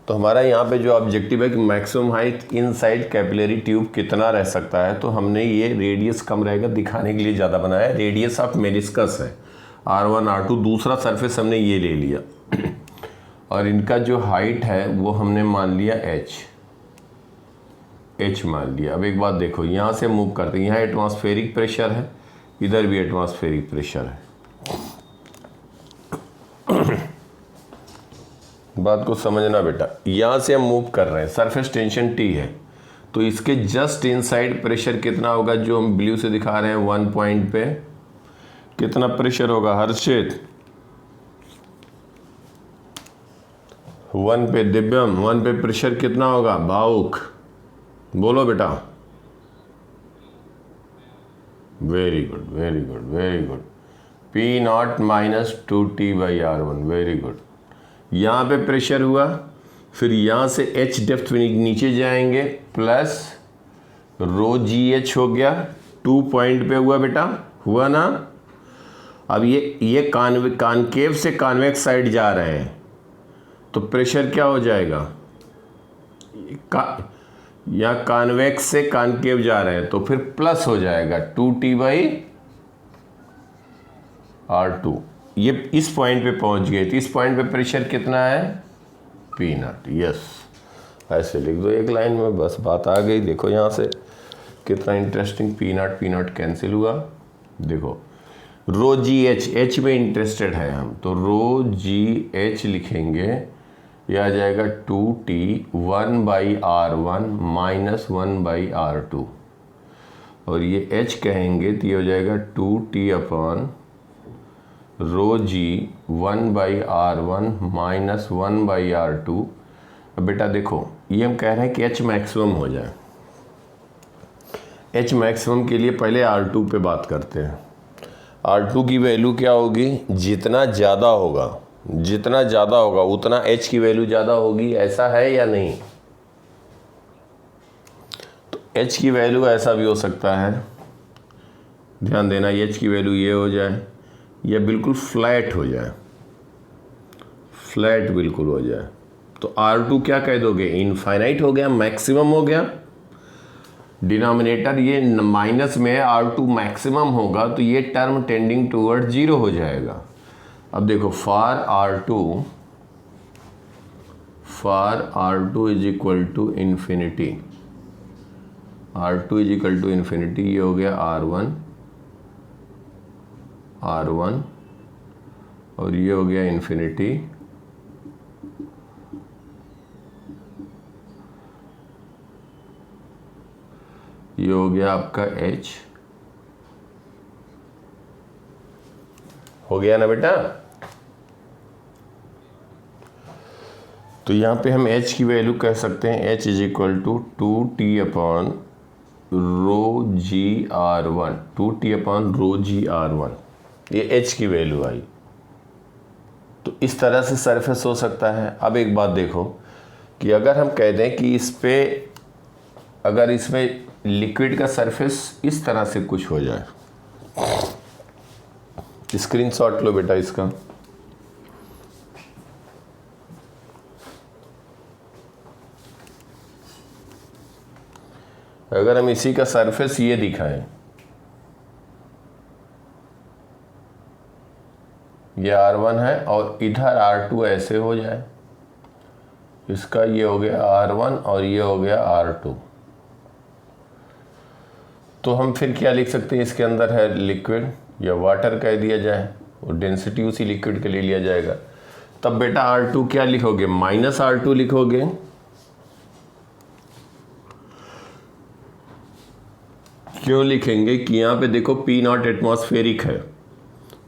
तो हमारा यहाँ पे जो ऑब्जेक्टिव है कि maximum height inside capillary tube कितना रह सकता है, तो हमने ये रेडियस कम रहेगा दिखाने के लिए ज़्यादा बनाया। रेडियस ऑफ मेनिस्कस है R1 R2, दूसरा सरफेस हमने ये ले लिया और इनका जो हाइट है वो हमने मान लिया H मान लिया। अब एक बात देखो, यहाँ से मूव करते हैं, यहाँ एटमॉस्फेरिक प्रेशर है, इधर भी एटमॉस्फेरिक प्रेशर है। बात को समझना बेटा, यहाँ से हम मूव कर रहे हैं, सरफेस टेंशन T है, तो इसके जस्ट इनसाइड प्रेशर कितना होगा, जो हम ब्लू से दिखा रहे हैं 1 पॉइंट पे कितना प्रेशर होगा हर्षित, 1 पे दिव्यम, 1 पे प्रेशर कितना होगा भावुक, बोलो बेटा। Very good very good very good. P0 minus 2T/R1, very good. यहाँ पे प्रेशर हुआ, फिर यहाँ से H डेप्थ नीचे जाएंगे, प्लस ρGH हो गया, 2 पॉइंट पे हुआ बेटा, हुआ ना। अब ये कॉनकेव से कॉन्वेक्स साइड जा रहे हैं, तो प्रेशर क्या हो जाएगा, या कॉन्वेक्स से कॉनकेव जा रहे हैं तो फिर प्लस हो जाएगा 2T/R2। ये इस पॉइंट पे पहुंच गए, तो इस पॉइंट पे प्रेशर कितना है P0। यस, ऐसे लिख दो एक लाइन में, बस बात आ गई। देखो यहाँ से कितना इंटरेस्टिंग, P0 कैंसिल हुआ। देखो ρGH, H में इंटरेस्टेड है हम, तो ρGH लिखेंगे, यह आ जाएगा 2T 1/R1 माइनस 1/R2, और ये H कहेंगे तो ये हो जाएगा 2T upon ρG 1/R1 minus 1/R2। अब बेटा देखो, ये हम कह रहे हैं कि H मैक्सिमम हो जाए। H मैक्सिमम के लिए पहले R2 पे बात करते हैं। R2 की वैल्यू क्या होगी, जितना ज़्यादा होगा उतना H की वैल्यू ज़्यादा होगी, ऐसा है या नहीं। तो H की वैल्यू ऐसा भी हो सकता है, ध्यान देना, H की वैल्यू ये हो जाए या बिल्कुल फ्लैट हो जाए, फ्लैट बिल्कुल हो जाए। तो R2 क्या कह दोगे, इनफाइनाइट हो गया, मैक्सिमम हो गया। डिनोमिनेटर ये माइनस में R2 मैक्सिमम होगा, तो ये टर्म टेंडिंग टूवर्ड 0 हो जाएगा। अब देखो for R2 is equal to infinity, R2 is equal to infinity, ये हो गया R1 और ये हो गया इन्फिनिटी, ये हो गया आपका H, हो गया ना बेटा। तो यहाँ पे हम H की वैल्यू कह सकते हैं, H is equal to 2T upon ρGR1, 2T upon ρGR1, ये H की वैल्यू आई। तो इस तरह से सरफेस हो सकता है। अब एक बात देखो कि अगर हम कह दें कि अगर इसमें लिक्विड का सरफेस इस तरह से कुछ हो जाए, स्क्रीनशॉट लो बेटा इसका, अगर हम इसी का सरफेस ये दिखाएं, ये R1 है और इधर R2 ऐसे हो जाए, इसका ये हो गया R1 और ये हो गया R2, तो हम फिर क्या लिख सकते हैं, इसके अंदर है लिक्विड या वाटर कह दिया जाए, और डेंसिटी उसी लिक्विड के लिए लिया जाएगा। तब बेटा R2 क्या लिखोगे, माइनस R2 लिखोगे, क्यों लिखेंगे कि यहाँ पे देखो P0 एटमॉस्फेरिक है,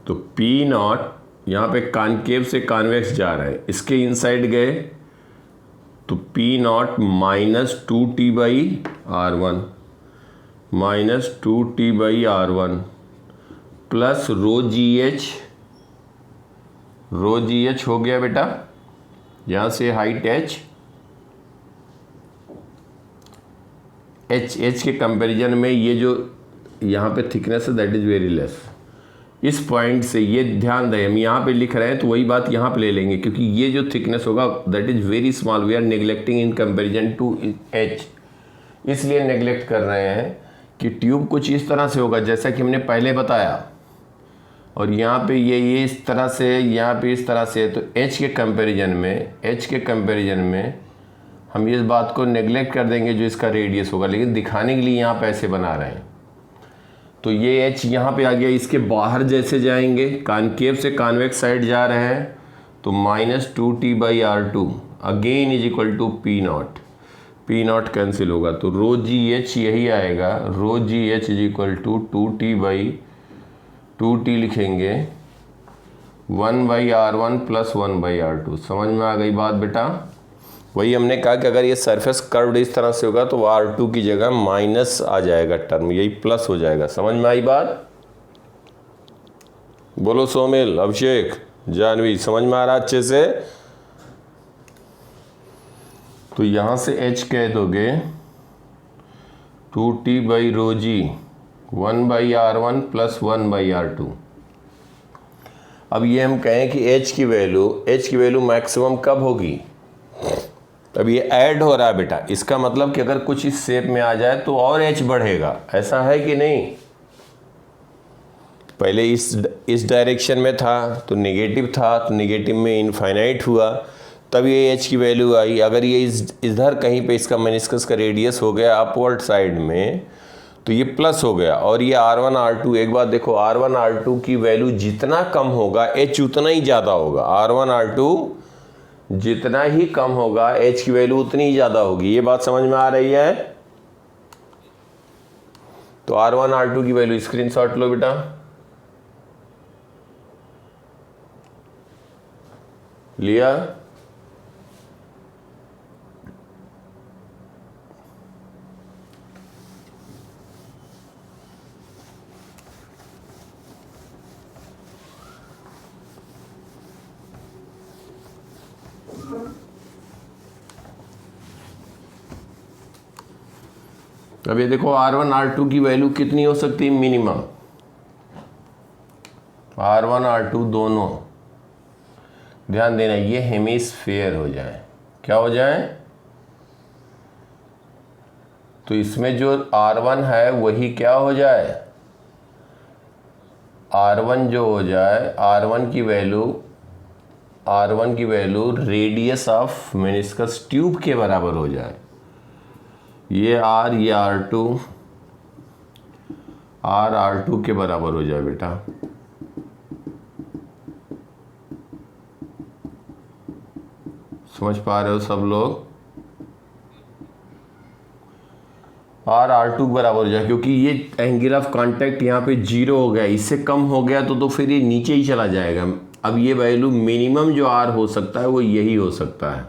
तो P0 यहाँ पे कॉनकेव से कॉन्वेक्स जा रहा है, इसके इनसाइड गए तो P0 minus 2T/R1 minus 2T/R1 plus ρGH हो गया बेटा, यहाँ से हाइट H के कंपैरिजन में ये जो यहाँ पे थिकनेस है दैट इज वेरी लेस, इस पॉइंट से, ये ध्यान दें हम यहाँ पे लिख रहे हैं तो वही बात यहाँ पे ले लेंगे, क्योंकि ये जो थिकनेस होगा that is very small, we are neglecting in comparison to H. इसलिए नेग्लेक्ट कर रहे हैं कि ट्यूब कुछ इस तरह से होगा जैसा कि हमने पहले बताया, और यहाँ पे ये इस तरह से, यहाँ पे इस तरह से, तो एच के कंपेरिजन में हम इस बात को नेग्लेक्ट कर देंगे जो इसका रेडियस होगा, लेकिन दिखाने के लिए यहाँ पे ऐसे बना रहे हैं। तो ये एच यहाँ पे आ गया, इसके बाहर जैसे जाएंगे, कॉनकेव से कॉन्वेक्स साइड जा रहे हैं, तो -2t/r2 again is equal to P nought. P nought cancel होगा तो रो जी एच यही आएगा, rho G H is equal to 2t लिखेंगे 1/r1 + 1/r2। समझ में आ गई बात बेटा? वही हमने कहा कि अगर ये सरफेस कर्व्ड इस तरह से होगा तो r2 की जगह माइनस आ जाएगा टर्म, यही प्लस हो जाएगा। समझ में आई बात? बोलो सोमिल, अभिषेक, जानवी, समझ में आ रहा अच्छे से? तो यहाँ से h कह दोगे 2t/ρg 1/r1 + 1/r2। अब ये हम कहें कि h की वैल्यू मैक्सिमम कब होगी? अब ये ऐड हो रहा है बेटा, इसका मतलब कि अगर कुछ इस शेप में आ जाए तो और h बढ़ेगा, ऐसा है कि नहीं? पहले इस डायरेक्शन में था तो नेगेटिव था, तो नेगेटिव में इनफाइनाइट हुआ, तब ये h की वैल्यू आई। अगर ये इधर कहीं पे इसका मेनिस्कस का रेडियस हो गया अपवर्ड साइड में तो ये प्लस हो गया। और ये r1 r2, एक बात देखो, r1 r2 की वैल्यू जितना कम होगा h उतना ही ज़्यादा होगा। r1 r2 जितना ही कम होगा h की वैल्यू उतनी ही ज़्यादा होगी। ये बात समझ में आ रही है? तो r1 r2 की वैल्यू स्क्रीनशॉट लो बेटा, लिया? अब ये देखो r1 r2 की वैल्यू कितनी हो सकती है? मिनिमम r1 r2 दोनों, ध्यान देना, ये हेमिस्फीयर हो जाए। क्या हो जाए? तो इसमें जो r1 है वही क्या हो जाए? r1 जो हो जाए, r1 की value radius of meniscus tube के बराबर हो जाए। ये r, ये r2 के बराबर हो जाए बेटा। समझ पा रहे हो सब लोग? r2 के बराबर हो जाए, क्योंकि ये एंगल ऑफ कांटेक्ट यहाँ पे 0 हो गया, इससे कम हो गया तो फिर ये नीचे ही चला जाएगा। अब ये वैल्यू मिनिमम जो r हो सकता है वो यही हो सकता है।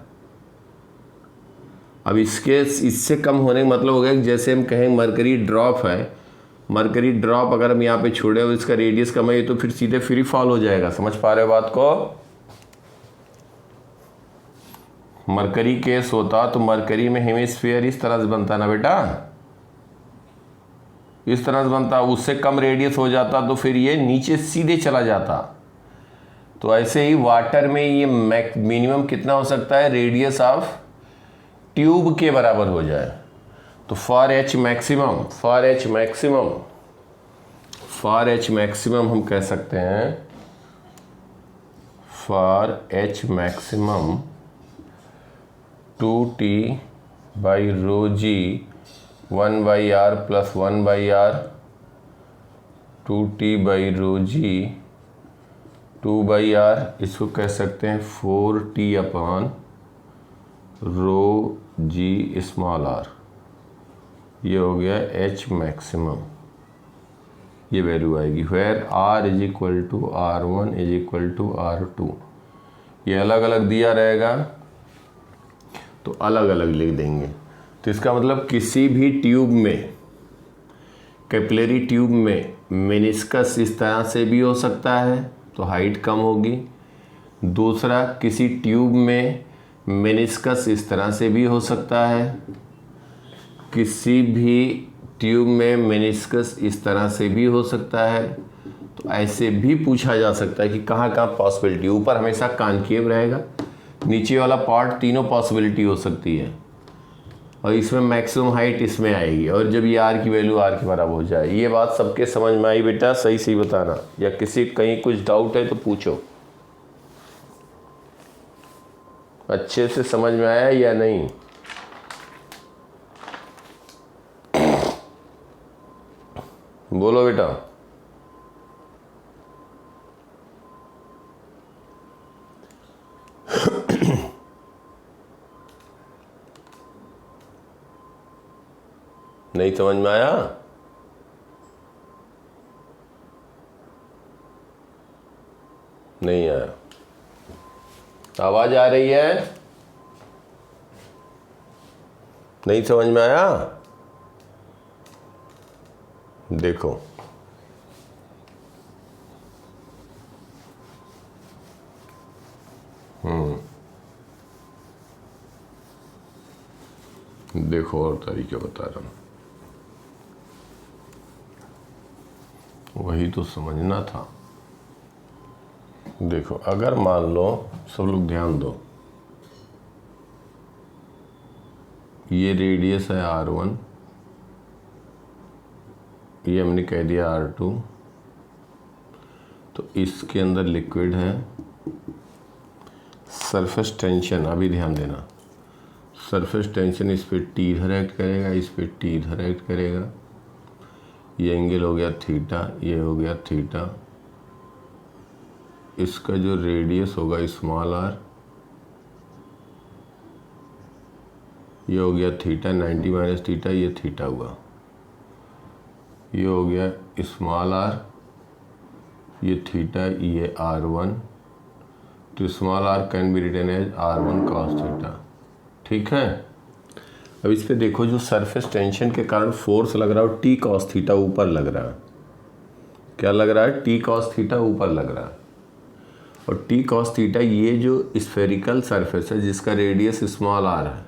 अब इससे कम होने का मतलब हो गया कि जैसे हम कहें मरकरी ड्रॉप है, मरकरी ड्रॉप अगर हम यहाँ पे छोड़े और इसका रेडियस कम है तो फिर सीधे फ्री फॉल हो जाएगा। समझ पा रहे हो बात को? मरकरी केस होता तो मरकरी में हेमिस्फीयर इस तरह से बनता ना बेटा, इस तरह से बनता, उससे कम रेडियस हो जाता तो फिर ये नीचे सीधे चला जाता। तो ऐसे ही वाटर में ये मिनिमम कितना हो सकता है? रेडियस ऑफ ट्यूब के बराबर हो जाए। तो फॉर एच मैक्सिमम हम कह सकते हैं, for H maximum 2t/ρg 1/r + 1/r 2t/ρg 2/r, इसको कह सकते हैं 4t/ρg_r। ये हो गया h मैक्सिमम, ये वैल्यू आएगी वेयर r = r1 = r2। ये अलग अलग दिया रहेगा तो अलग अलग लिख देंगे। तो इसका मतलब किसी भी ट्यूब में, कैपिलरी ट्यूब में मेनिस्कस इस तरह से भी हो सकता है तो हाइट कम होगी। दूसरा, किसी ट्यूब में मेनिस्कस इस तरह से भी हो सकता है, किसी भी ट्यूब में मेनिस्कस इस तरह से भी हो सकता है तो ऐसे भी पूछा जा सकता है कि कहाँ कहाँ पॉसिबिलिटी, ऊपर हमेशा कॉनकेव रहेगा, नीचे वाला पार्ट तीनों पॉसिबिलिटी हो सकती है, और इसमें मैक्सिमम हाइट इसमें आएगी, और जब ये आर की वैल्यू आर के बराबर हो जाए। ये बात सबके समझ में आई बेटा? सही सही बताना, या किसी कहीं कुछ डाउट है तो पूछो। अच्छे से समझ में आया या नहीं? बोलो बेटा। नहीं समझ में आया? नहीं आया? आवाज आ रही है? नहीं समझ में आया? देखो, देखो और तरीके बता रहा हूँ, वही तो समझना था। देखो, अगर मान लो, सब लोग ध्यान दो, ये रेडियस है R1, ये हमने कह दिया R2, तो इसके अंदर लिक्विड है, सरफेस टेंशन, अभी ध्यान देना, सरफेस टेंशन इस पे T इधर एक्ट करेगा, इस पे T इधर एक्ट करेगा, ये एंगल हो गया थीटा, ये हो गया थीटा, इसका जो रेडियस होगा स्मॉल r, ये हो गया थीटा, 90 माइनस थीटा, ये थीटा हुआ, ये हो गया स्मॉल r, ये थीटा, ये R1, तो small r can be written as R1 cos theta. ठीक है? अब इस पे देखो, जो सरफेस टेंशन के कारण फोर्स लग रहा है T cos थीटा ऊपर लग रहा है। क्या लग रहा है? T cos थीटा ऊपर लग रहा है, और T cos थीटा ये जो स्फेरिकल सरफेस है जिसका रेडियस स्मॉल r है,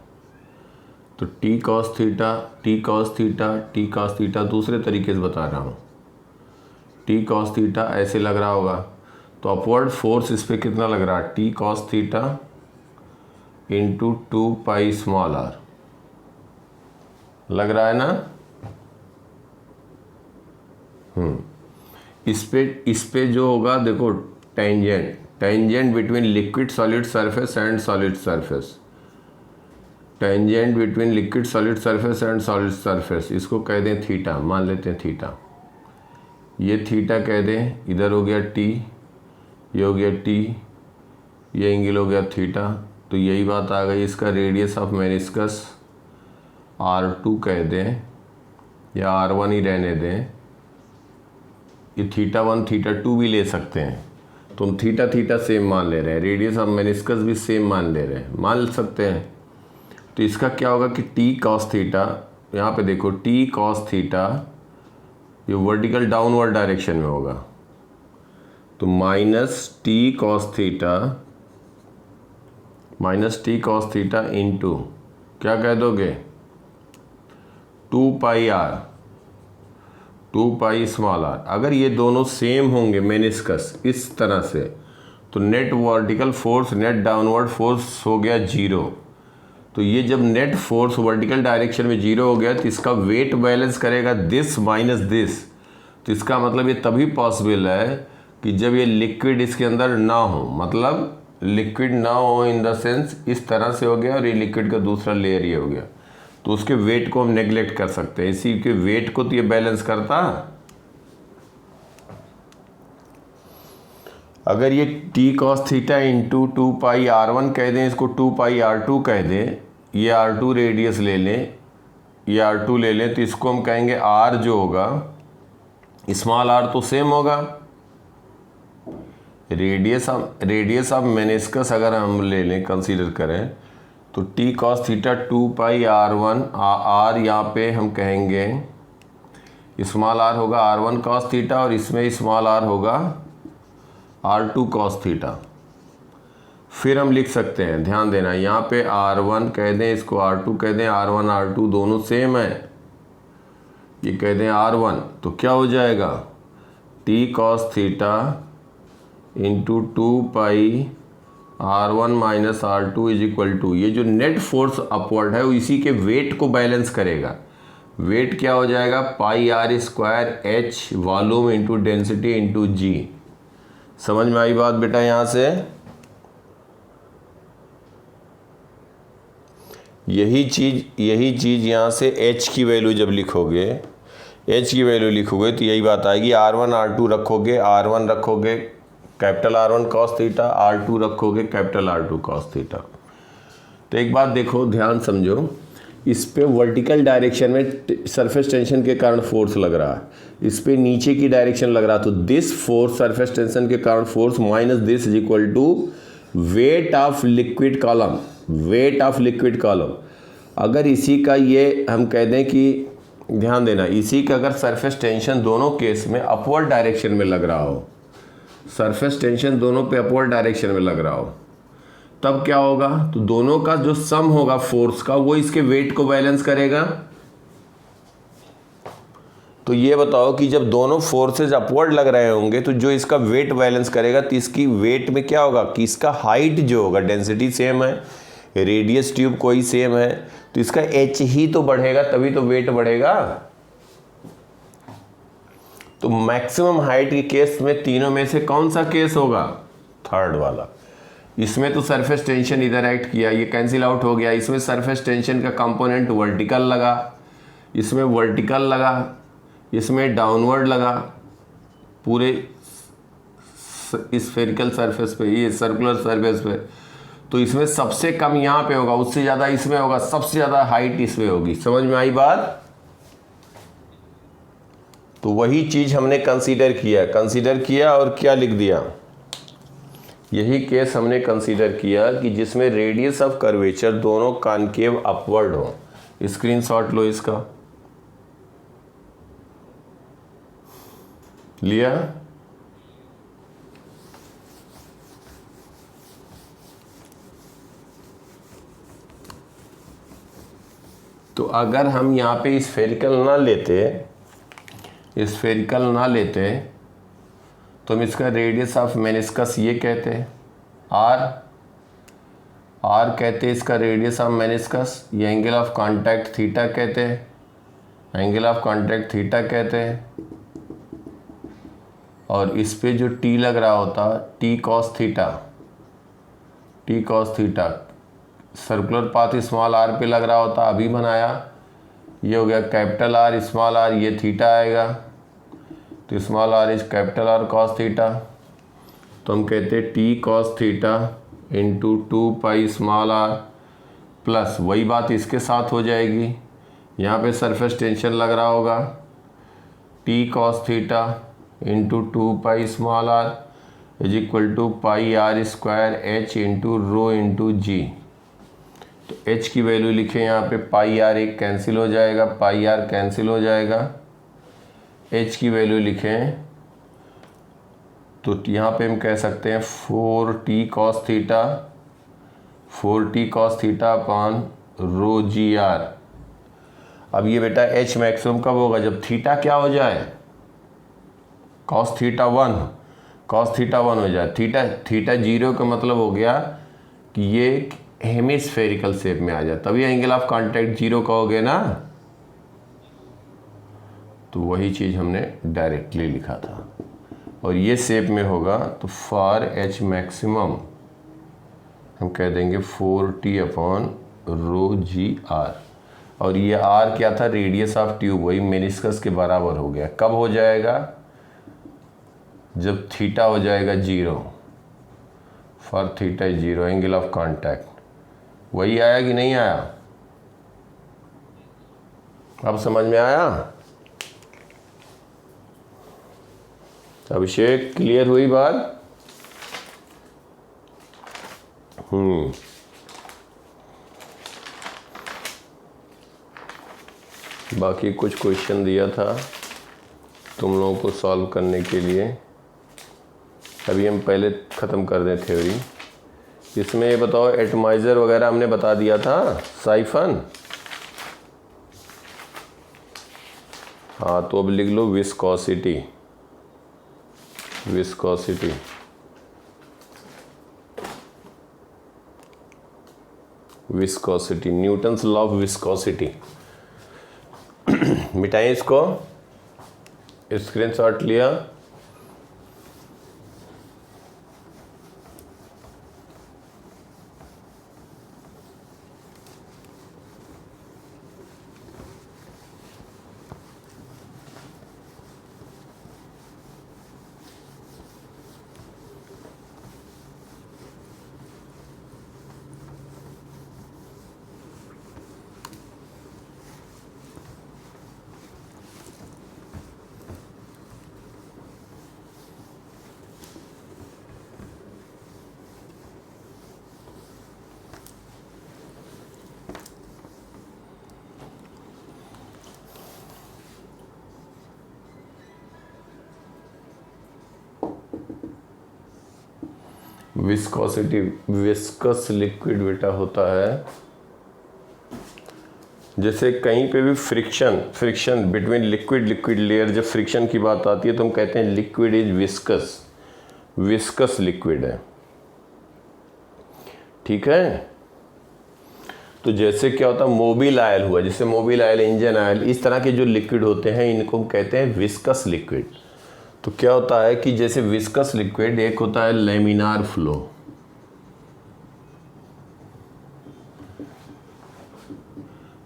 तो T cos theta, T cos theta, T cos theta दूसरे तरीके से बता रहा हूँ, T cos थीटा ऐसे लग रहा होगा, तो अपवर्ड फोर्स इस पर कितना लग रहा है? T cos theta into 2 pi small r लग रहा है ना? इस पे जो होगा, देखो, tangent between liquid solid surface and solid surface, tangent between liquid solid surface and solid surface, इसको कह दें थीटा, मान लेते हैं थीटा, ये थीटा कह दें, इधर हो गया T, ये हो गया T, ये एंगल हो गया थीटा, तो यही बात आ गई। इसका रेडियस ऑफ मेनिस्कस R2 कह दें, या R1 ही रहने दें, ये θ1 θ2 भी ले सकते हैं, तो हम थीटा थीटा सेम मान ले रहे हैं, रेडियस ऑफ मेनिस्कस भी सेम मान ले रहे हैं, मान सकते हैं। तो इसका क्या होगा कि T cos थीटा, यहाँ पे देखो T cos थीटा ये वर्टिकल डाउनवर्ड डायरेक्शन में होगा, तो minus T cos theta into क्या कह दोगे? 2 पाई r, 2 पाई स्मॉल r। अगर ये दोनों सेम होंगे मेनिस्कस इस तरह से, तो net vertical force, net downward force हो गया 0। तो ये जब नेट फोर्स वर्टिकल डायरेक्शन में 0 हो गया, तो इसका वेट बैलेंस करेगा दिस माइनस दिस। तो इसका मतलब ये तभी पॉसिबल है कि जब ये लिक्विड इसके अंदर ना हो, मतलब लिक्विड ना हो इन द सेंस इस तरह से हो गया, और ये लिक्विड का दूसरा लेयर ये हो गया, तो उसके वेट को हम नेग्लेक्ट कर सकते हैं। इसी के वेट को तो ये बैलेंस करता। अगर ये T cos theta into 2 pi R1 कह दें, इसको 2 पाई R2 कह दें, ये R2 रेडियस ले लें, ये R2 ले लें, तो इसको हम कहेंगे R जो होगा, स्मॉल r तो सेम होगा, रेडियस ऑफ मेनिस्कस अगर हम ले लें, कंसीडर करें, तो T cos theta 2 pi R1, R यहाँ पे हम कहेंगे स्मॉल r होगा R1 cos थीटा, और इसमें स्मॉल r होगा R2 cos थीटा। फिर हम लिख सकते हैं, ध्यान देना, यहाँ पे R1 कह दें, इसको R2 कह दें, R1 R2 दोनों सेम है, ये कह दें R1, तो क्या हो जाएगा? T cos theta into 2 pi R1 minus R2 is equal to, ये जो नेट फोर्स अपवर्ड है वो इसी के वेट को बैलेंस करेगा। वेट क्या हो जाएगा, pi R square H volume into density into G. समझ में आई बात बेटा? यहाँ से यही चीज़ यहाँ से एच की वैल्यू जब लिखोगे, तो यही बात आएगी। R1 R2 रखोगे, R1 रखोगे capital R1 cos theta, R2 रखोगे कैपिटल R2 कॉस थीटा। तो एक बात देखो, ध्यान समझो, इस पे वर्टिकल डायरेक्शन में सरफेस टेंशन के कारण फोर्स लग रहा है, इस पे नीचे की डायरेक्शन लग रहा है, तो दिस फोर्स सरफेस टेंशन के कारण force minus this is equal to weight of liquid column. अगर इसी का ये हम कह दें कि, ध्यान देना, इसी का अगर सरफेस टेंशन दोनों केस में अपवर्ड डायरेक्शन में लग रहा हो, सरफेस टेंशन दोनों पे अपवर्ड डायरेक्शन में लग रहा हो, तब क्या होगा, तो दोनों का जो सम होगा फोर्स का वो इसके वेट को बैलेंस करेगा। तो ये बताओ कि जब दोनों फोर्सेस अपवर्ड लग रहे होंगे तो जो इसका वेट बैलेंस करेगा, तो इसकी वेट में क्या होगा कि इसका हाइट जो होगा, डेंसिटी सेम है, रेडियस ट्यूब कोई सेम है, तो इसका एच ही तो बढ़ेगा, तभी तो वेट बढ़ेगा। तो मैक्सिमम हाइट के केस में तीनों में से कौन सा केस होगा, थर्ड वाला। इसमें तो सरफेस टेंशन इधर एक्ट किया, ये कैंसिल आउट हो गया, इसमें सरफेस टेंशन का कंपोनेंट वर्टिकल लगा, इसमें वर्टिकल लगा, इसमें डाउनवर्ड लगा, पूरे स्फेरिकल सरफेस पे, ये सर्कुलर सरफेस पे, तो इसमें सबसे कम यहाँ पे होगा, उससे ज़्यादा इसमें होगा, सबसे ज़्यादा हाइट इसमें होगी। समझ में आई बात? तो वही चीज़ हमने कंसीडर किया और क्या लिख दिया, यही केस हमने कंसीडर किया कि जिसमें रेडियस ऑफ कर्वेचर दोनों कॉनकेव अपवर्ड हो। स्क्रीनशॉट लो इसका, लिया? तो अगर हम यहाँ पे स्फेरिकल ना लेते तो हम इसका रेडियस ऑफ मेनिस्कस ये कहते हैं आर कहते हैं इसका रेडियस ऑफ मेनिस्कस, ये एंगल ऑफ कांटेक्ट थीटा कहते हैं, और इस पे जो टी लग रहा होता, T cos theta circular path small R पे लग रहा होता, अभी बनाया, ये हो गया कैपिटल आर स्मॉल आर, ये थीटा आएगा, तो small R is capital R cos theta. तो हम कहते हैं T cos theta into 2 pi small R plus, वही बात इसके साथ हो जाएगी, यहाँ पे सरफेस टेंशन लग रहा होगा, T cos theta into 2 pi small R is equal to pi R square H into rho into G. तो h की वैल्यू लिखें यहाँ पे, पाई आर एक कैंसिल हो जाएगा, पाई आर कैंसिल हो जाएगा, h की वैल्यू लिखें तो यहाँ पे हम कह सकते हैं 4t cos theta upon rho G R. अब ये बेटा h मैक्सिमम कब होगा, जब थीटा क्या हो जाए, cos थीटा 1 हो जाए। थीटा 0 का मतलब हो गया कि ये हेमिस्फेरिकल शेप में आ जाए, तभी एंगल ऑफ कांटेक्ट 0 कहोगे ना। तो वही चीज़ हमने डायरेक्टली लिखा था, और ये शेप में होगा तो फॉर एच मैक्सिमम हम कह देंगे 4t upon rho G are, और ये आर क्या था, रेडियस ऑफ ट्यूब, वही मेनिस्कस के बराबर हो गया। कब हो जाएगा, जब थीटा हो जाएगा 0, for theta 0 angle of contact. वही आया कि नहीं आया, अब समझ में आया? अभिषेक क्लियर हुई बात? बाकी कुछ क्वेश्चन दिया था तुम लोगों को सॉल्व करने के लिए, अभी हम पहले ख़त्म कर दें थ्योरी। इसमें ये बताओ, एटमाइज़र वगैरह हमने बता दिया था, साइफन, हाँ, तो अब लिख लो viscosity. Viscosity, viscosity, Newton's law of viscosity. मिटाएं इसको, स्क्रीनशॉट लिया, विस्कोसिटी, विस्कस लिक्विड बेटा होता है जैसे कहीं पे भी फ्रिक्शन बिटवीन लिक्विड लेयर, जब फ्रिक्शन की बात आती है तो हम कहते हैं लिक्विड इज विस्कस लिक्विड है। ठीक है, तो जैसे क्या होता है मोबिल ऑयल हुआ, जैसे मोबिल ऑयल, इंजन ऑयल, इस तरह के जो लिक्विड होते हैं इनको हम कहते हैं विस्कस लिक्विड। तो क्या होता है कि जैसे विस्कस लिक्विड, एक होता है लेमिनार फ्लो,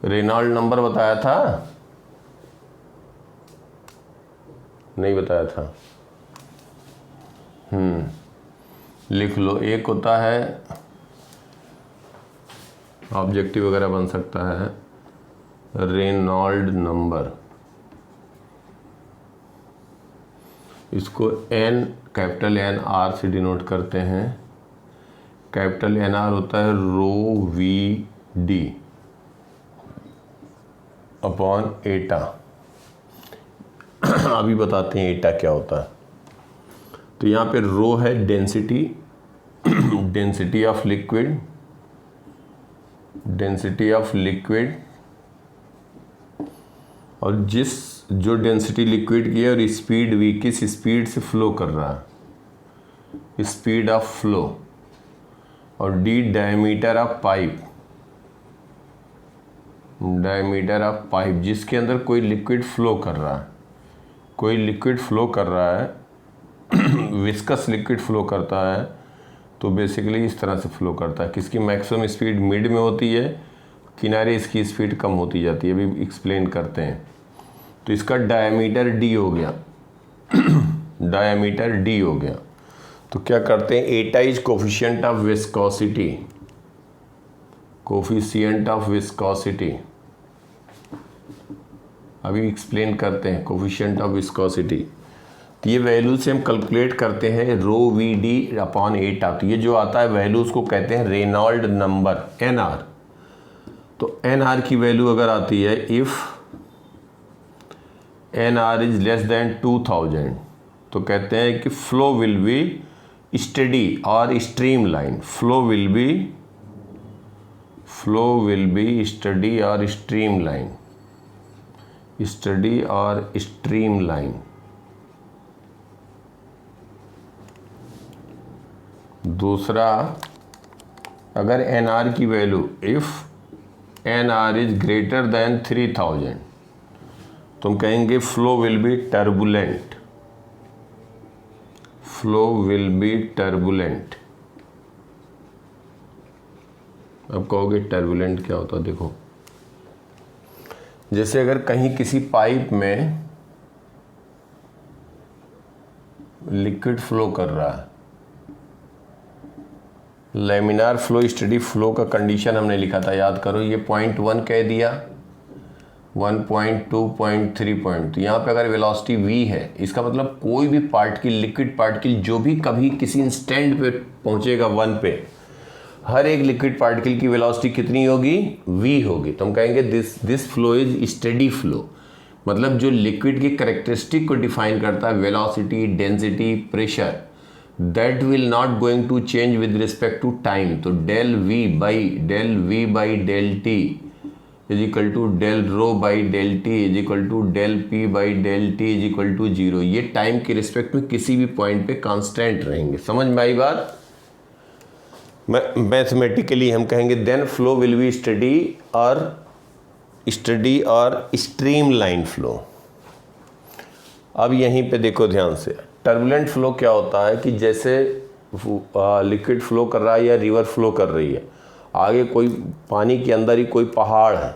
रेनॉल्ड नंबर बताया था, नहीं बताया था, लिख लो। एक होता है ऑब्जेक्टिव वगैरह बन सकता है, रेनॉल्ड नंबर, इसको एन, कैपिटल एन आर से डिनोट करते हैं। कैपिटल एन आर होता है रो वी डी अपॉन एटा। अभी बताते हैं एटा क्या होता है। तो यहाँ पे रो है density, density of liquid, density of liquid, और जो डेंसिटी लिक्विड की है और स्पीड वी, किस स्पीड से फ्लो कर रहा है, स्पीड ऑफ फ्लो, और D diameter of pipe, diameter of pipe जिसके अंदर कोई लिक्विड फ्लो कर रहा है, कोई लिक्विड फ्लो कर रहा है, विस्कस लिक्विड फ्लो करता है तो बेसिकली इस तरह से फ्लो करता है। किसकी मैक्सिमम स्पीड मिड में होती है, किनारे इसकी स्पीड कम होती जाती है, अभी एक्सप्लेन करते हैं। तो इसका डायमीटर डी हो गया, डायमीटर डी हो गया। तो क्या करते हैं, एटा is coefficient of viscosity, coefficient of viscosity, अभी एक्सप्लेन करते हैं कोफिशिएंट ऑफ विस्कोसिटी। तो ये वैल्यू से हम कैलकुलेट करते हैं रो वी डी अपॉन एटा। तो ये जो आता है वैल्यू उसको कहते हैं रेनॉल्ड नंबर, एन आर। तो एन आर की वैल्यू अगर आती है, if N R is less than 2000, तो कहते हैं कि फ्लो विल बी स्टडी और streamline, flow will be steady और स्ट्रीम लाइन, स्टडी और स्ट्रीम लाइन। दूसरा, अगर एन आर की value, if N R is greater than 3000, तो हम कहेंगे flow will be turbulent, flow will be turbulent. अब कहोगे टर्बुलेंट क्या होता है, देखो जैसे अगर कहीं किसी पाइप में लिक्विड फ्लो कर रहा है, लेमिनार फ्लो स्टडी फ्लो का कंडीशन हमने लिखा था, याद करो, ये 0.1 कह दिया, 1.2, 0.3 पॉइंट। तो यहाँ पे अगर वेलोसिटी v है, इसका मतलब कोई भी पार्टिकल, लिक्विड पार्टिकल जो भी कभी किसी इंस्टेंट पे पहुँचेगा 1 पे, हर एक लिक्विड पार्टिकल की वेलोसिटी कितनी होगी, v होगी। तो हम कहेंगे this flow is steady flow, मतलब जो लिक्विड की कैरेक्टरिस्टिक को डिफाइन करता है, velocity, density, pressure, that will not going to change with respect to time. तो del v by del T is equal to del rho by del T is equal to del P by del T is equal to 0। ये time के respect में किसी भी point पे constant रहेंगे। समझ में आई बात? मैथमेटिकली हम कहेंगे then flow will be steady और स्ट्रीम लाइन फ्लो। अब यहीं पे देखो ध्यान से, टर्बुलेंट फ्लो क्या होता है कि जैसे लिक्विड फ्लो कर रहा है या रिवर फ्लो कर रही है, आगे कोई पानी के अंदर ही कोई पहाड़ है,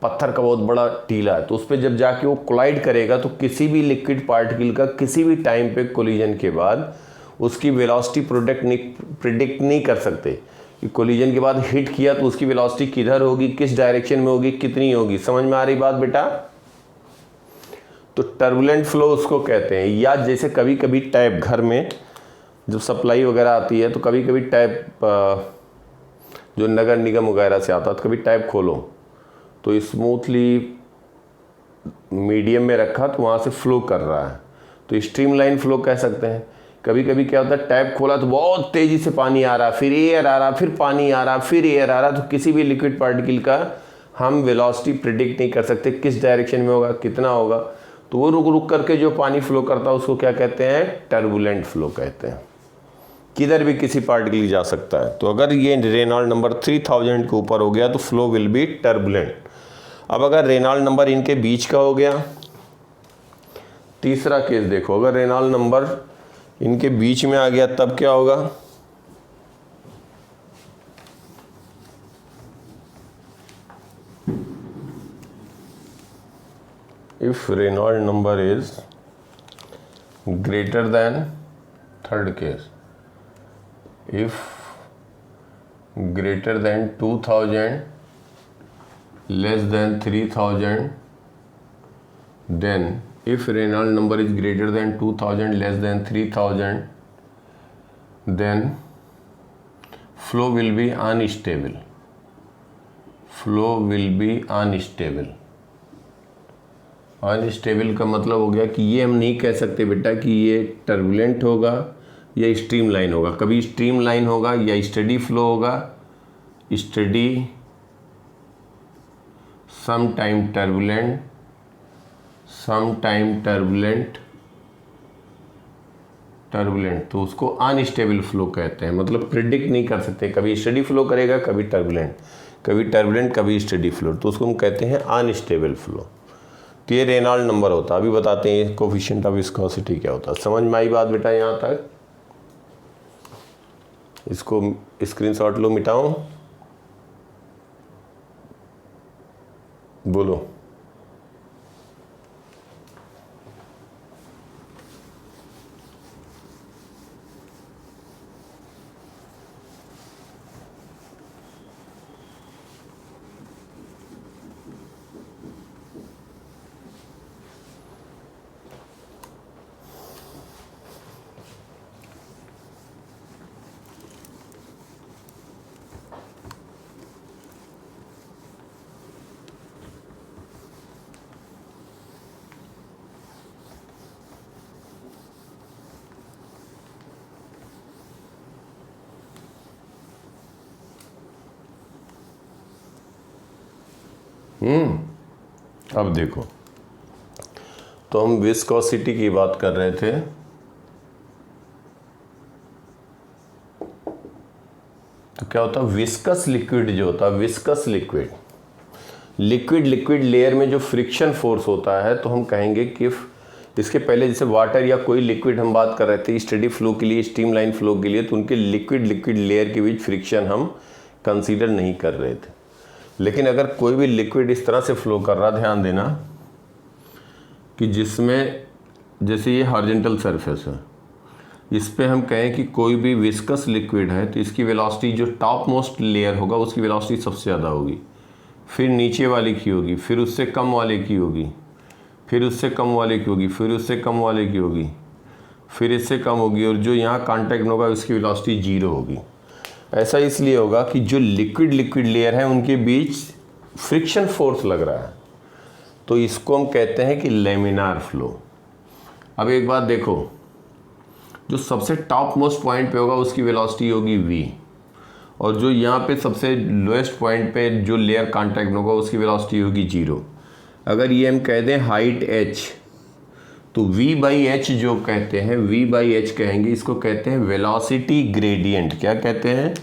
पत्थर का बहुत बड़ा टीला है, तो उस पर जब जाके वो कोलाइड करेगा तो किसी भी लिक्विड पार्टिकल का किसी भी टाइम पे कोलिजन के बाद उसकी वेलोसिटी प्रिडिक्ट नहीं कर सकते कि कोलिजन के बाद हिट किया तो उसकी वेलोसिटी किधर होगी, किस डायरेक्शन में होगी, कितनी होगी। समझ में आ रही बात बेटा? तो टर्बुलेंट फ्लो उसको कहते हैं। या जैसे कभी कभी टैप, घर में जब सप्लाई वगैरह आती है तो कभी कभी टैप जो नगर निगम वगैरह से आता है, तो कभी टैप खोलो तो स्मूथली मीडियम में रखा तो वहाँ से फ्लो कर रहा है, तो स्ट्रीमलाइन फ्लो कह सकते हैं। कभी कभी क्या होता है, टैप खोला तो बहुत तेज़ी से पानी आ रहा, फिर एयर आ रहा, फिर पानी आ रहा, फिर एयर आ रहा, तो किसी भी लिक्विड पार्टिकल का हम वेलोसिटी प्रिडिक्ट नहीं कर सकते किस डायरेक्शन में होगा, कितना होगा। तो वो रुक रुक करके जो पानी फ्लो करता है उसको क्या कहते हैं? टर्बुलेंट फ्लो कहते हैं। किधर भी किसी पार्टिकल जा सकता है। तो अगर ये रेनॉल्ड नंबर 3000 के ऊपर हो गया तो फ्लो विल बी टर्बुलेंट। अब अगर रेनॉल्ड नंबर इनके बीच का हो गया, तीसरा केस देखो, अगर रेनॉल्ड नंबर इनके बीच में आ गया तब क्या होगा? If Reynold number is greater than, third case, if greater than 2000 less than 3000, then if Reynolds number is greater than 2000 less than 3000, then flow will be unstable. Flow will be unstable. Unstable का मतलब हो गया कि ये हम नहीं कह सकते बेटा कि ये टर्बुलेंट होगा या स्ट्रीम लाइन होगा। कभी स्ट्रीम लाइन होगा या स्टडी फ्लो होगा, steady some time turbulent, some time turbulent, तो उसको अनस्टेबल फ्लो कहते हैं। मतलब प्रिडिक्ट नहीं कर सकते, कभी स्टडी फ्लो करेगा, कभी टर्बुलेंट, कभी स्टडी फ्लो, तो उसको हम कहते हैं अनस्टेबल फ्लो। तो ये रेनॉल्ड नंबर होता है। अभी बताते हैं कोफिशिएंट ऑफ विस्कोसिटी क्या होता है। समझ में आई बात बेटा यहाँ तक? इसको स्क्रीनशॉट लो, मिटाऊं, बोलो। अब देखो, तो हम विस्कोसिटी की बात कर रहे थे। तो क्या होता है, विस्कस लिक्विड जो होता है, विस्कस लिक्विड लेयर में जो फ्रिक्शन फोर्स होता है, तो हम कहेंगे कि इसके पहले जैसे वाटर या कोई लिक्विड हम बात कर रहे थे स्टडी फ्लो के लिए, स्ट्रीमलाइन फ्लो के लिए, तो उनके लिक्विड लेयर के बीच फ्रिक्शन हम कंसीडर नहीं कर रहे थे। लेकिन अगर कोई भी लिक्विड इस तरह से फ्लो कर रहा, ध्यान देना कि जिसमें जैसे ये हॉरिजॉन्टल सरफेस है, इस पे हम कहें कि कोई भी विस्कस लिक्विड है तो इसकी वेलोसिटी जो टॉप मोस्ट लेयर होगा उसकी वेलोसिटी सबसे ज़्यादा होगी, फिर नीचे वाले की होगी, फिर उससे कम वाले की होगी, फिर उससे कम वाले की होगी, फिर उससे कम वाले की होगी, फिर इससे कम होगी, और जो यहाँ कांटेक्ट में होगा उसकी वेलोसिटी 0 होगी। ऐसा इसलिए होगा कि जो लिक्विड लेयर है उनके बीच फ्रिक्शन फोर्स लग रहा है, तो इसको हम कहते हैं कि लेमिनार फ्लो। अब एक बात देखो, जो सबसे टॉप मोस्ट पॉइंट पे होगा उसकी वेलोसिटी होगी v, और जो यहाँ पे सबसे लोएस्ट पॉइंट पे जो लेयर कांटेक्ट होगा उसकी वेलोसिटी होगी 0। अगर ये हम कह दें हाइट h, तो v/h जो कहते हैं, v/h कहेंगे, इसको कहते हैं वेलोसिटी ग्रेडियंट। क्या कहते हैं?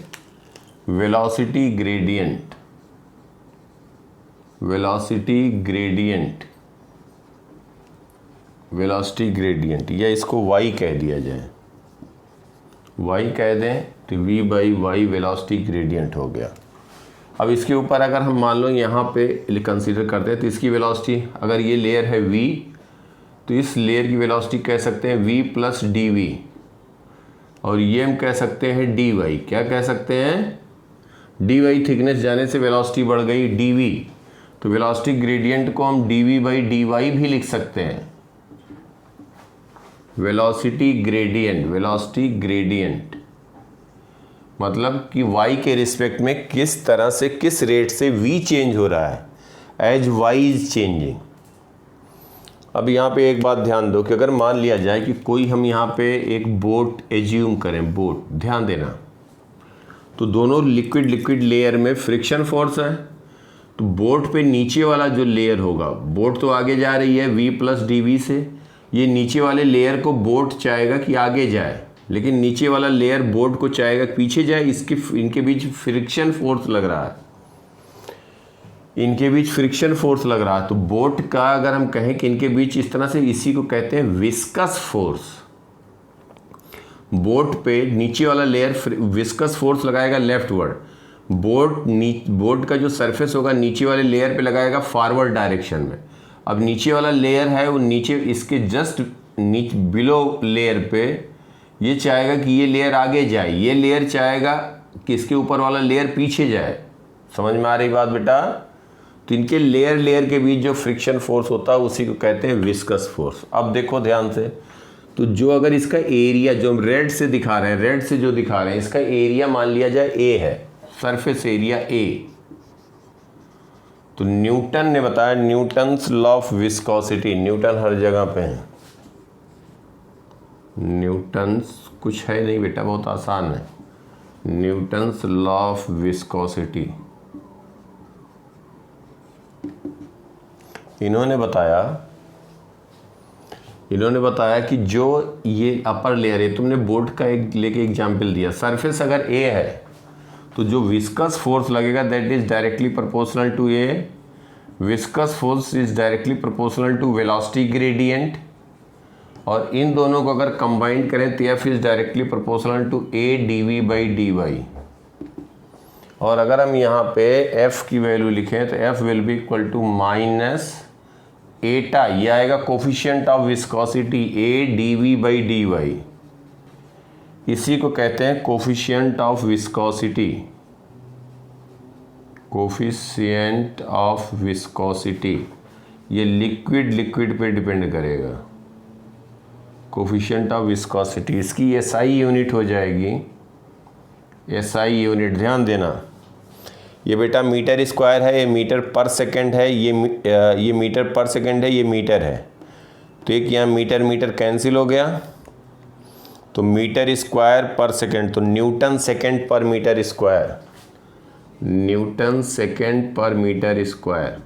Velocity gradient. Velocity gradient, velocity gradient, या इसको y कह दिया जाए, y कह दें तो v/y वेलोसिटी ग्रेडियंट हो गया। अब इसके ऊपर अगर हम मान लो यहाँ पे कंसीडर करते हैं तो इसकी वेलोसिटी, अगर ये लेयर है v, तो इस लेयर की वेलोसिटी कह सकते हैं v प्लस dv, और ये हम कह सकते हैं dy। क्या कह सकते हैं? dy थिकनेस जाने से वेलोसिटी बढ़ गई dv, तो वेलोसिटी ग्रेडियंट को हम dv/dy भी लिख सकते हैं। वेलोसिटी ग्रेडियंट, वेलोसिटी ग्रेडियंट मतलब कि y के रिस्पेक्ट में किस तरह से, किस रेट से v चेंज हो रहा है एज y इज चेंजिंग। अब यहाँ पे एक बात ध्यान दो कि अगर मान लिया जाए कि कोई हम यहाँ पे एक बोट एज्यूम करें, बोट, ध्यान देना, तो दोनों लिक्विड लिक्विड लेयर में फ्रिक्शन फोर्स है, तो बोट पे नीचे वाला जो लेयर होगा, बोट तो आगे जा रही है v प्लस dv से, ये नीचे वाले लेयर को बोट चाहेगा कि आगे जाए, लेकिन नीचे वाला लेयर बोट को चाहेगा पीछे जाए। इनके बीच फ्रिक्शन फोर्स लग रहा है, इनके बीच फ्रिक्शन फोर्स लग रहा है। तो बोट का अगर हम कहें कि इनके बीच इस तरह से, इसी को कहते हैं विस्कस फोर्स। बोट पे नीचे वाला लेयर विस्कस फोर्स लगाएगा लेफ्टवर्ड, बोट का जो सरफेस होगा नीचे वाले लेयर पे लगाएगा फॉरवर्ड डायरेक्शन में। अब नीचे वाला लेयर है वो नीचे, इसके जस्ट नीचे बिलो लेयर पे ये चाहेगा कि ये लेयर आगे जाए, ये लेयर चाहेगा कि इसके ऊपर वाला लेयर पीछे जाए। समझ में आ रही बात बेटा? तो इनके लेयर के बीच जो फ्रिक्शन फोर्स होता है उसी को कहते हैं विस्कस फोर्स। अब देखो ध्यान से, तो जो अगर इसका एरिया जो हम रेड से दिखा रहे हैं, रेड से जो दिखा रहे हैं, इसका एरिया मान लिया जाए A है, सरफेस एरिया A, तो न्यूटन ने बताया, Newton's law of viscosity, Newton हर जगह पे है, न्यूटन्स कुछ है नहीं बेटा, बहुत आसान है, न्यूटन्स लॉ ऑफ विस्कोसिटी। इन्होंने बताया कि जो ये अपर लेयर है, तुमने बोट का एक लेके एग्जाम्पल दिया, सरफेस अगर A है तो जो विस्कस फोर्स लगेगा that is directly proportional to A, viscous force is directly proportional to velocity gradient, और इन दोनों को अगर कंबाइन करें तो F is directly proportional to A dv/dy। और अगर हम यहाँ पे F की वैल्यू लिखें तो F will be equal to minus eta, ये आएगा coefficient of viscosity A dv/dy, इसी को कहते हैं coefficient of viscosity, coefficient of viscosity. ये लिक्विड पे डिपेंड करेगा, कोफिशिएंट ऑफ विस्कोसिटी। इसकी SI यूनिट हो जाएगी, SI यूनिट, ध्यान देना, ये बेटा मीटर स्क्वायर है, ये मीटर पर सेकंड है, ये मीटर पर सेकंड है, ये मीटर है, तो एक यहाँ मीटर कैंसिल हो गया, तो मीटर स्क्वायर पर सेकंड, तो न्यूटन सेकंड पर मीटर स्क्वायर, न्यूटन सेकंड पर मीटर स्क्वायर,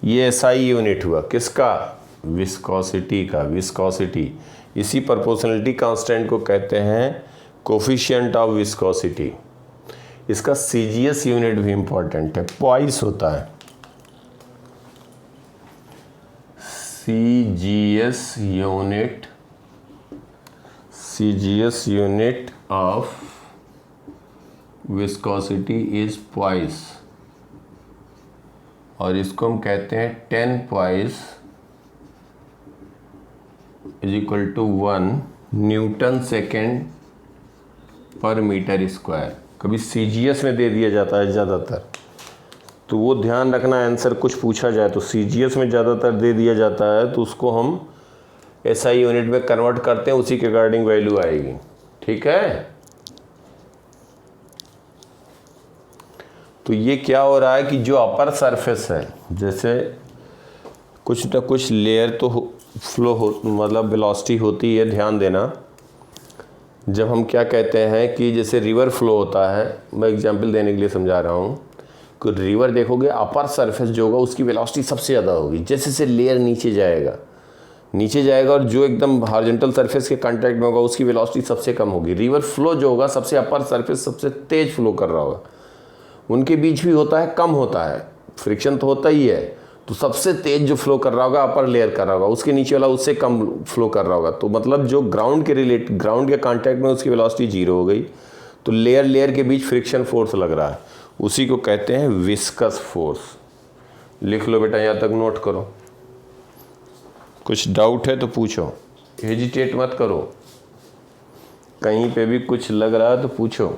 ये SI यूनिट हुआ किसका? विस्कोसिटी का, विस्कोसिटी। इसी प्रोपोर्शनलिटी कांस्टेंट को कहते हैं कोफिशिएंट ऑफ विस्कोसिटी। इसका CGS यूनिट भी इंपॉर्टेंट है, पॉइस होता है, CGS unit of viscosity is poise, और इसको हम कहते हैं 10 poise is equal to 1 newton second per metre square. कभी CGS में दे दिया जाता है ज़्यादातर, तो वो ध्यान रखना, आंसर कुछ पूछा जाए तो CGS में ज़्यादातर दे दिया जाता है, तो उसको हम SI यूनिट में कन्वर्ट करते हैं, उसी के अकॉर्डिंग वैल्यू आएगी। ठीक है, तो ये क्या हो रहा है कि जो अपर सरफेस है, जैसे कुछ ना कुछ लेयर तो फ्लो हो, मतलब वेलोसिटी होती है, ध्यान देना, जब हम क्या कहते हैं कि जैसे रिवर फ्लो होता है, मैं एग्जांपल देने के लिए समझा रहा हूँ कि रिवर देखोगे अपर सरफेस जो होगा उसकी वेलोसिटी सबसे ज़्यादा होगी, जैसे जैसे लेयर नीचे जाएगा और जो एकदम हॉरिजॉन्टल सरफेस के कांटेक्ट में होगा उसकी वेलोसिटी सबसे कम होगी। रिवर फ्लो जो होगा सबसे अपर सरफेस सबसे तेज फ्लो कर रहा होगा, उनके बीच भी होता है कम होता है, फ्रिक्शन तो होता ही है, तो सबसे तेज जो फ्लो कर रहा होगा अपर लेयर कर रहा होगा, उसके नीचे वाला उससे कम फ्लो कर रहा होगा। तो मतलब जो ग्राउंड के कांटेक्ट में उसकी वेलोसिटी 0 हो गई, तो लेयर के बीच फ्रिक्शन फोर्स लग रहा है, उसी को कहते हैं विस्कस फोर्स। लिख लो बेटा, यहाँ तक नोट करो। कुछ डाउट है तो पूछो, हेजिटेट मत करो, कहीं पे भी कुछ लग रहा है तो पूछो।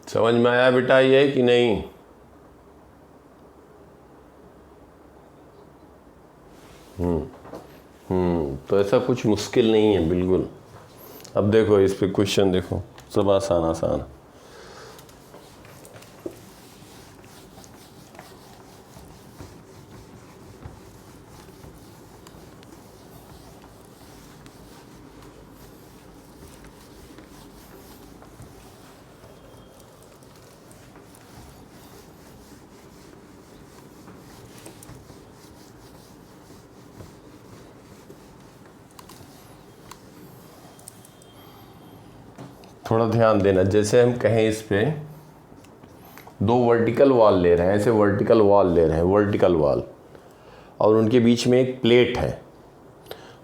समझ में आया बेटा ये कि नहीं? तो ऐसा कुछ मुश्किल नहीं है बिल्कुल। अब देखो इस पे क्वेश्चन देखो, सब आसान आसान। थोड़ा ध्यान देना, जैसे हम कहें इस पे 2 वर्टिकल वॉल ले रहे हैं, ऐसे वर्टिकल वॉल ले रहे हैं, वर्टिकल वॉल, और उनके बीच में एक प्लेट है।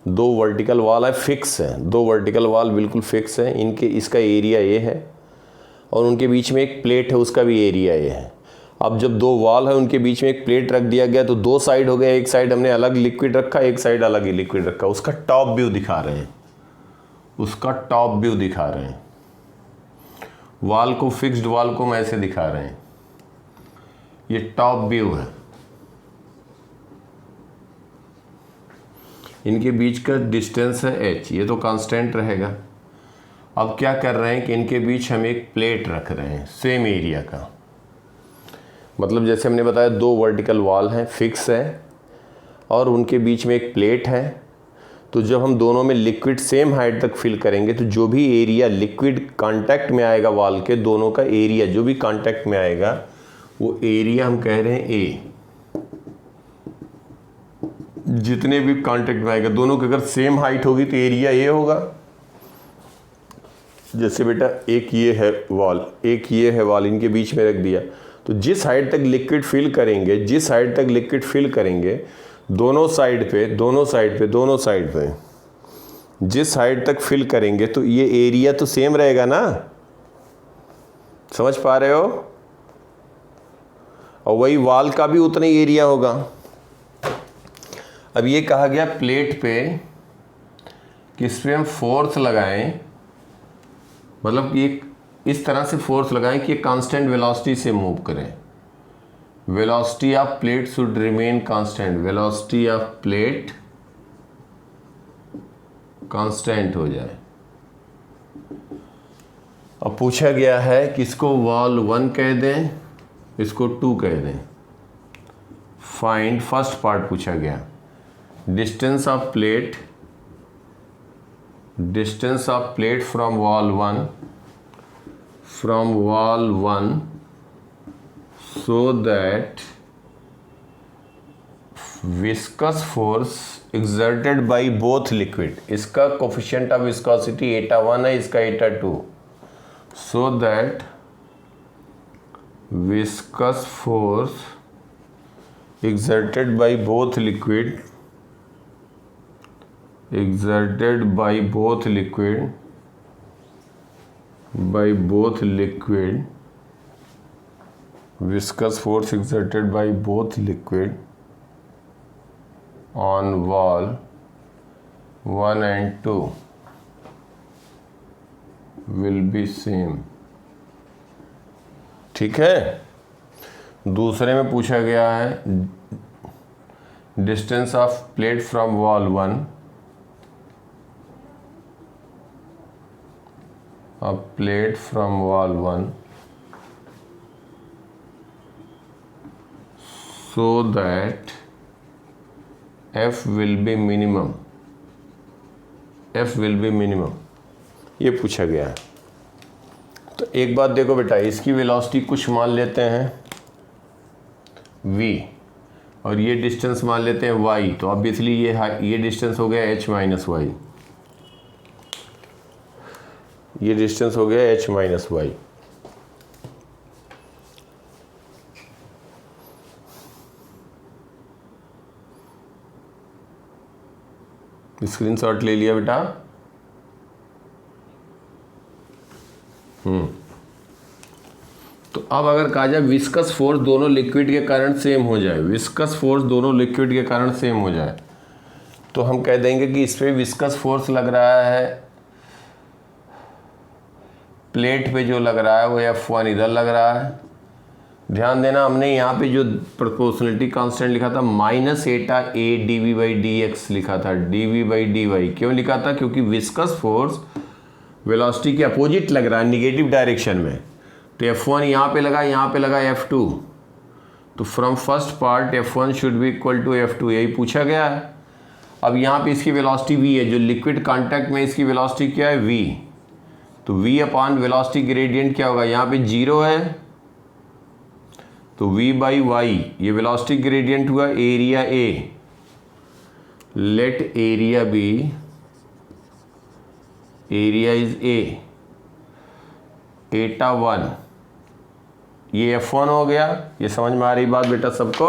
2 वर्टिकल वॉल है, फिक्स है, 2 वर्टिकल वॉल बिल्कुल फिक्स है, इनके इसका एरिया ये है, और उनके बीच में एक प्लेट है, उसका भी एरिया ये है। अब जब 2 वॉल है उनके बीच में एक प्लेट रख दिया गया तो 2 साइड हो गया, एक साइड हमने अलग लिक्विड रखा, एक साइड अलग ही लिक्विड रखा, उसका टॉप व्यू दिखा रहे हैं, उसका टॉप व्यू दिखा रहे हैं। वॉल को, फिक्स्ड वॉल को हम ऐसे दिखा रहे हैं, ये टॉप व्यू है। इनके बीच का डिस्टेंस है h, ये तो कांस्टेंट रहेगा। अब क्या कर रहे हैं कि इनके बीच हम एक प्लेट रख रहे हैं सेम एरिया का, मतलब जैसे हमने बताया 2 वर्टिकल वॉल हैं, फिक्स है, और उनके बीच में एक प्लेट है। तो जब हम दोनों में लिक्विड सेम हाइट तक फिल करेंगे तो जो भी एरिया लिक्विड कांटेक्ट में आएगा वॉल के, दोनों का एरिया जो भी कांटेक्ट में आएगा वो एरिया हम कह रहे हैं ए। जितने भी कांटेक्ट में आएगा दोनों की अगर सेम हाइट होगी तो एरिया ए होगा। जैसे बेटा एक ये है वॉल, एक ये है वॉल, इनके बीच में रख दिया, तो जिस हाइट तक लिक्विड फिल करेंगे, जिस हाइट तक लिक्विड फिल करेंगे दोनों साइड पे जिस हाइट तक फिल करेंगे तो ये एरिया तो सेम रहेगा ना, समझ पा रहे हो? और वही वॉल का भी उतना ही एरिया होगा। अब ये कहा गया प्लेट पे कि इस पे हम फोर्स लगाएं, मतलब कि इस तरह से फोर्स लगाएं कि ये कांस्टेंट वेलोसिटी से मूव करें। Velocity of plate should remain constant, velocity of plate constant हो जाए। अब पूछा गया है कि इसको वॉल 1 कह दें, इसको 2 कह दें। फाइंड, फर्स्ट पार्ट पूछा गया, distance of plate from wall 1 so that viscous force exerted by both liquid, इसका coefficient of viscosity eta 1 है, इसका eta 2, so that viscous force exerted by both liquid viscous force exerted by both liquid on wall 1 and 2 will be same। ठीक है। दूसरे में पूछा गया है distance of plate from wall 1, a plate from wall 1 so that F will be minimum, ये पूछा गया है। तो एक बात देखो बेटा, इसकी वेलोसिटी कुछ मान लेते हैं v और ये डिस्टेंस मान लेते हैं y, तो ऑब्वियसली ये डिस्टेंस हो गया h माइनस वाई, ये डिस्टेंस हो गया h माइनस वाई। स्क्रीनशॉट ले लिया बेटा? तो अब अगर कहा जाए विस्कस फोर्स दोनों लिक्विड के कारण सेम हो जाए, तो हम कह देंगे कि इस पे विस्कस फोर्स लग रहा है, प्लेट पे जो लग रहा है वो F1 इधर लग रहा है। ध्यान देना, हमने यहाँ पे जो प्रोपोर्शनलिटी कांस्टेंट लिखा था minus Etah A dv by dx लिखा था, dv बाई dy क्यों लिखा था? क्योंकि विस्कस फोर्स वेलोसिटी के अपोजिट लग रहा है, निगेटिव डायरेक्शन में। तो F1 यहाँ पे लगा F2, तो from first part F1 should be equal to F2, यही पूछा गया है। अब यहाँ पे इसकी वेलोसिटी v है, जो लिक्विड कांटेक्ट में इसकी वेलोसिटी क्या है? v। तो v अपॉन वेलोसिटी ग्रेडियंट क्या होगा? यहाँ पे 0 है तो v बाई वाई, ये वेलोसिटी ग्रेडियंट हुआ area a। Let area be, area is a, eta 1, ये F1 हो गया। ये समझ में आ रही बात बेटा सबको?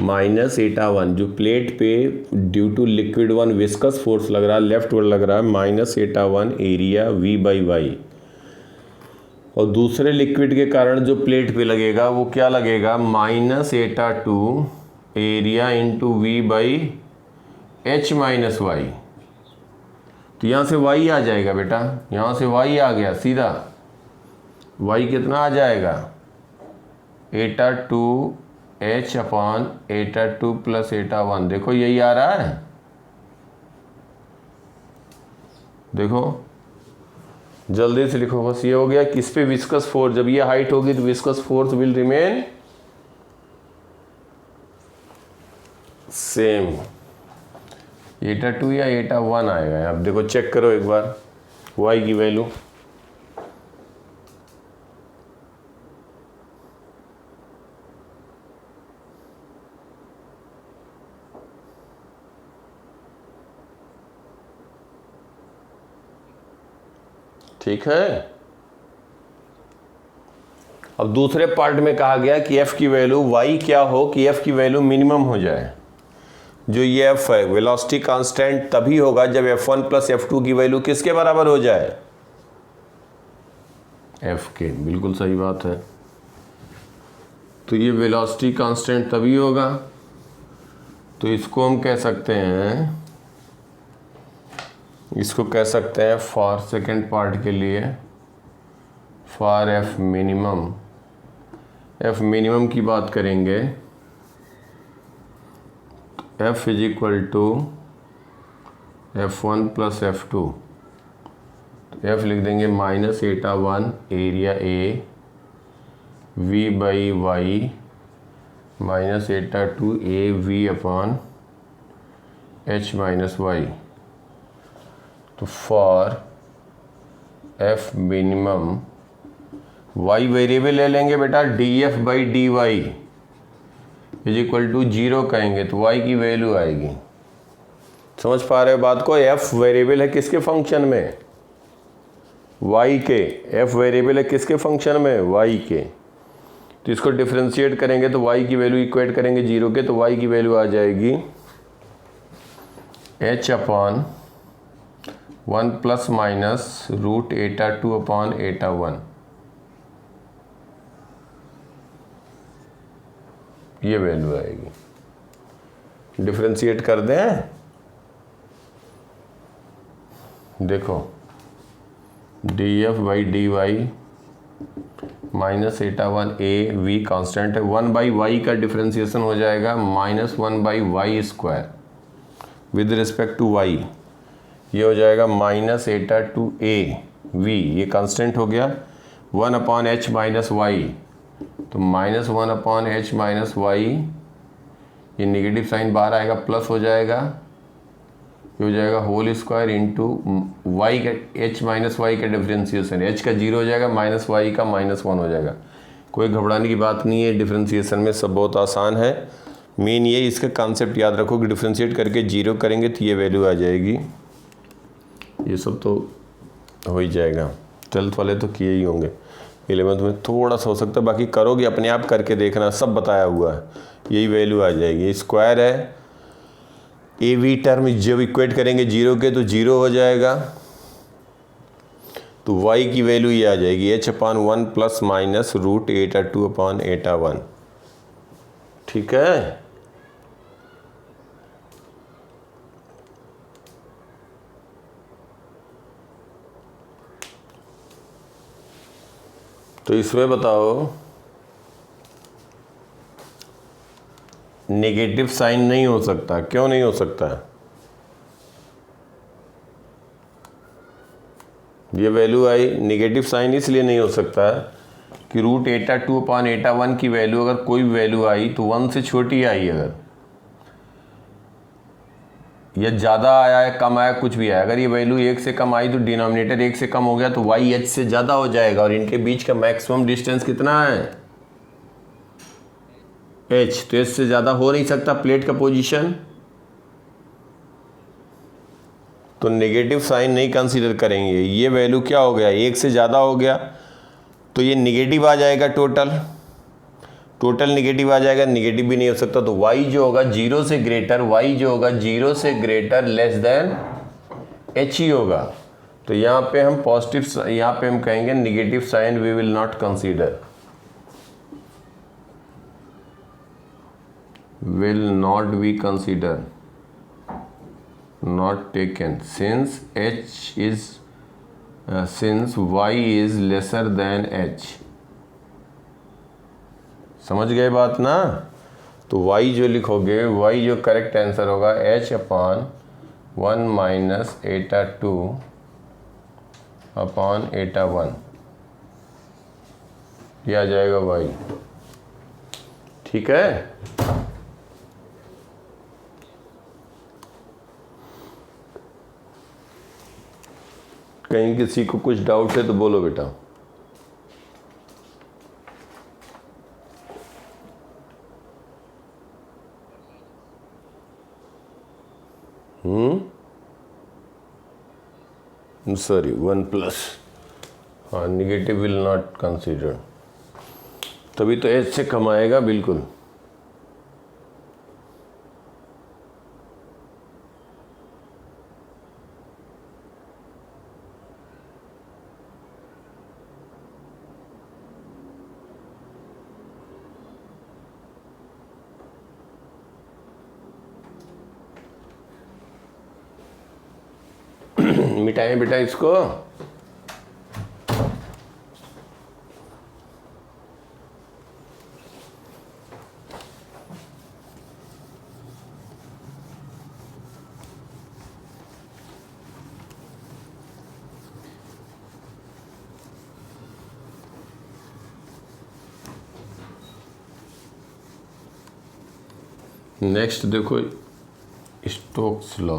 माइनस एटा 1 जो प्लेट पे due to liquid 1 viscous force लग रहा है, लेफ्ट वर्ड लग रहा है, minus eta 1 area v by Y. और दूसरे लिक्विड के कारण जो प्लेट पे लगेगा वो क्या लगेगा? Minus eta 2 area into V by H minus Y. तो यहाँ से y आ जाएगा बेटा, यहाँ से y आ गया सीधा। y कितना आ जाएगा? एटा 2 h अपॉन एटा 2 प्लस एटा 1। देखो यही आ रहा है, देखो जल्दी से लिखो बस। ये हो गया किस पे? Viscous force. जब ये हाइट होगी तो viscous force will remain same. एटा 2 या एटा 1 आएगा। अब देखो चेक करो एक बार y की वैल्यू। ठीक है। अब दूसरे पार्ट में कहा गया कि f की वैल्यू y क्या हो कि f की वैल्यू मिनिमम हो जाए। जो ये f है वेलोसिटी कांस्टेंट तभी होगा जब F1 प्लस F2 की वैल्यू किसके बराबर हो जाए? f के। बिल्कुल सही बात है। तो ये वेलोसिटी कांस्टेंट तभी होगा, तो इसको हम कह सकते हैं, इसको कह सकते हैं फॉर सेकेंड पार्ट के लिए for f minimum. f minimum की बात करेंगे, f is equal to F1 plus F2। f लिख देंगे minus eta 1 area a v by Y minus eta 2 a v upon h minus Y. तो for f minimum y variable ले लेंगे बेटा, df by D Y is equal to 0 कहेंगे तो y की value आएगी। समझ पा रहे हो बात को? f वेरिएबल है किसके फंक्शन में? y के, f वेरिएबल है किसके फंक्शन में, y के, तो इसको डिफ्रेंशिएट करेंगे तो y की वैल्यू इक्वेट करेंगे 0 के, तो y की वैल्यू आ जाएगी h upon 1 plus minus root eta 2 upon एटा 1, ये वैल्यू आएगी। डिफ्रेंशिएट कर दें, देखो D F by D Y minus eta 1 A V constant है, 1 बाई वाई का डिफ्रेंशिएशन हो जाएगा minus 1 by Y square with respect to Y, ये हो जाएगा माइनस एटा 2 ए वी, ये कांस्टेंट हो गया, 1 अपॉन एच माइनस वाई, तो minus 1 upon H minus Y, ये निगेटिव साइन बाहर आएगा, प्लस हो जाएगा, ये हो जाएगा होल स्क्वायर इंटू वाई का, एच माइनस वाई का डिफ्रेंशिएशन, एच का 0 हो जाएगा, माइनस वाई का माइनस 1 हो जाएगा। कोई घबराने की बात नहीं है, डिफ्रेंशिएशन में सब बहुत आसान है। मेन ये इसका कॉन्सेप्ट याद रखो कि डिफ्रेंशिएट करके 0 करेंगे तो ये वैल्यू आ जाएगी। ये सब तो हो ही जाएगा, 12th वाले तो किए ही होंगे, 11th में थोड़ा सा हो सकता है, बाकी करोगे अपने आप करके देखना, सब बताया हुआ है, यही वैल्यू आ जाएगी। स्क्वायर है, ए वी टर्म जब इक्वेट करेंगे 0 के तो 0 हो जाएगा, तो y की वैल्यू ये आ जाएगी h upon 1 plus minus root eta 2 upon एटा 1, ठीक है। तो इसमें बताओ नेगेटिव साइन नहीं हो सकता, क्यों नहीं हो सकता? ये वैल्यू आई, नेगेटिव साइन इसलिए नहीं हो सकता कि रूट एटा 2 अपॉन एटा 1 की वैल्यू अगर कोई वैल्यू आई तो 1 से छोटी आई, अगर या ज़्यादा आया है, कम आया, कुछ भी आया, अगर ये वैल्यू 1 से कम आई तो डिनोमिनेटर 1 से कम हो गया तो y h से ज़्यादा हो जाएगा, और इनके बीच का मैक्सिमम डिस्टेंस कितना है, h, तो h से ज़्यादा हो नहीं सकता प्लेट का पोजीशन, तो नेगेटिव साइन नहीं कंसीडर करेंगे। ये वैल्यू क्या हो गया, 1 से ज़्यादा हो गया तो ये निगेटिव आ जाएगा, टोटल निगेटिव आ जाएगा, निगेटिव भी नहीं हो सकता, तो y जो होगा 0 से ग्रेटर, y जो होगा 0 से ग्रेटर लेस देन h ही होगा। तो यहाँ पे हम पॉजिटिव, यहाँ पे हम कहेंगे negative sign we will not consider, will not be considered, not taken, since h is since y is lesser than h। समझ गए बात ना? तो y जो लिखोगे, y जो करेक्ट आंसर होगा h upon 1 minus eta 2 upon एटा 1, ये आ जाएगा y, ठीक है। कहीं किसी को कुछ डाउट है तो बोलो बेटा। सॉरी 1 प्लस, हाँ निगेटिव विल नॉट कंसीडर, तभी तो h से कम आएगा बिल्कुल। मिटाएं बेटा इसको, नेक्स्ट देखो स्टोक्स लॉ।